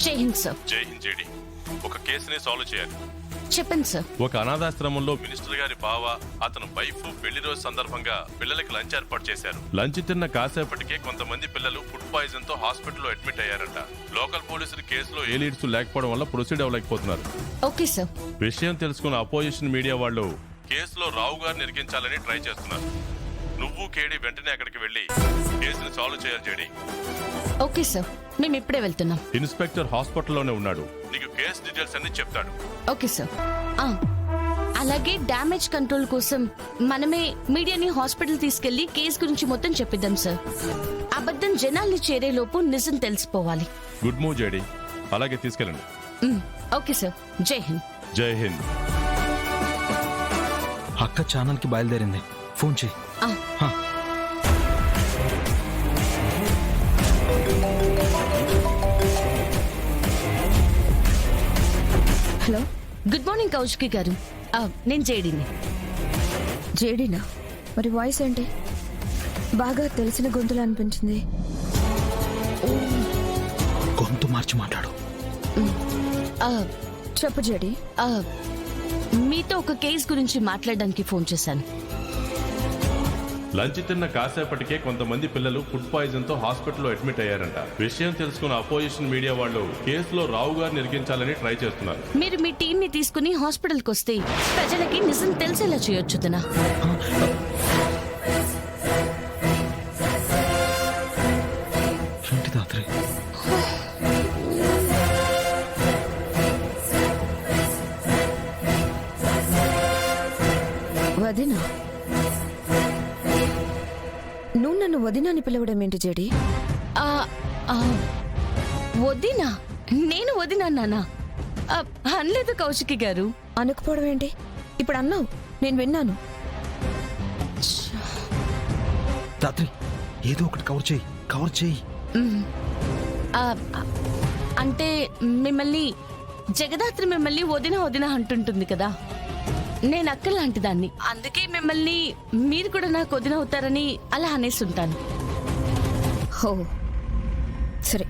జై హింద్ సార్. జై హింద్ జేడి. ఒక కేసుని సాల్వ్ చేయాలి. చెప్పండి సార్. ఒక అనాథాశ్రమంలో మినిస్టర్ గారి బావ అతను వైఫ్ పెళ్లి రోజు సందర్భంగా పిల్లలకి లంచ్ ఏర్పాటు చేశారు. లంచ్ తిన్న కాసేపటికే కొంతమంది పిల్లలు ఫుడ్ పాయిజన్ తో హాస్పిటల్లో అడ్మిట్ అయ్యారంట. లోకల్ పోలీసులు కేసులో ఏ లీడ్స్ లేకపోవడం వల్ల ప్రొసీడ్ అవ్వలేకపోతున్నారు. Okay sir. విషయం తెలుసుకున్న అపోజిషన్ మీడియా వాళ్ళు కేసులో రావు గారిని ఇరికించాలని ట్రై చేస్తున్నారు. నువ్వు కేడి వెంటనే అక్కడికి వెళ్లి కేసుని సాల్వ్ చేయాలి జేడి. ఓకే సార్, మేము ఇప్పుడే వెళ్తున్నాం. ఇన్స్పెక్టర్ హాస్పిటల్లోనే ఉన్నాడు. నీకు కేసు డీటెయిల్స్ అన్ని చెప్తాడు. Okay sir. అలాగే డ్యామేజ్ కంట్రోల్ కోసం మనమే మీడియాని హాస్పిటల్ తీసుకెళ్లి కేసు గురించి మొత్తం చెప్పిద్దాం సార్. అబద్ధం జనాల్ని చేరేలోపు నిజం తెలిసిపోవాలి. Good move JD. అలాగే తీసుకెళ్ళండి. Okay sir. జై హింద్. జై హింద్. అక్క ఛానల్ కి బయలుదేరింది. ఫోన్ చేయి. హలో, గుడ్ మార్నింగ్ కౌశికి గారు. నేను జేడీని. జేడీనా? మరి వాయిస్ ఏంటి బాగా తెలిసిన గొంతులు అనిపించింది? గొంతు మార్చి మాట్లాడు. చెప్పు జేడీ. మీతో ఒక కేసు గురించి మాట్లాడడానికి ఫోన్ చేశాను. లంచ్ తిన్న కాసేపటికే కొంతమంది పిల్లలు ఫుడ్ పాయిజన్ తో హాస్పిటల్లో అడ్మిట్ అయ్యారంట. విషయం తెలుసుకున్న అపోజిషన్ మీడియా వాళ్ళు కేసులో రావు గారిని ఇరికించాలని ట్రై చేస్తున్నారు. మీరు మీ టీం ని తీసుకుని హాస్పిటల్కి వస్తే ప్రజలకి నిజం తెలిసేలా చేయొచ్చు. తన ఏంటి దాత్రి? వదినా? నువ్వు నన్ను వదినాని పిలవడం ఏంటి జేడీ? వదినా? నేను వదినా నానా అనలేదు కౌశికి గారు. అనుకుపోవడం ఏంటి? ఇప్పుడు అన్నావు, నేను విన్నాను. దాత్రి, ఏదో ఒకటి కవర్ చేయి. కవర్ చేయి. అంటే మిమ్మల్ని జగదాత్రి మిమ్మల్ని వదిన వదిన అంటుంటుంది కదా. నేను అక్క లాంటి దాన్ని. అందుకే మిమ్మల్ని మీరు కూడా నాకు వదిన అవుతారని అలా అనేస్తుంటాను. హో, సరే,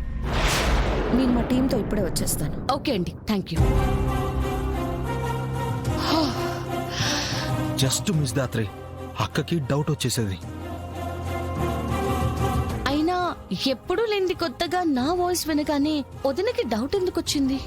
నేను మా టీంతో ఇప్పుడే వచ్చేస్తాను. ఓకే అండి, thank you. Just miss Dhatri. అక్కకి డౌట్ వచ్చేసేది. అయినా ఎప్పుడూ లేనిది కొత్తగా నా వాయిస్ వినగానే వదినకి డౌట్ ఎందుకు వచ్చింది?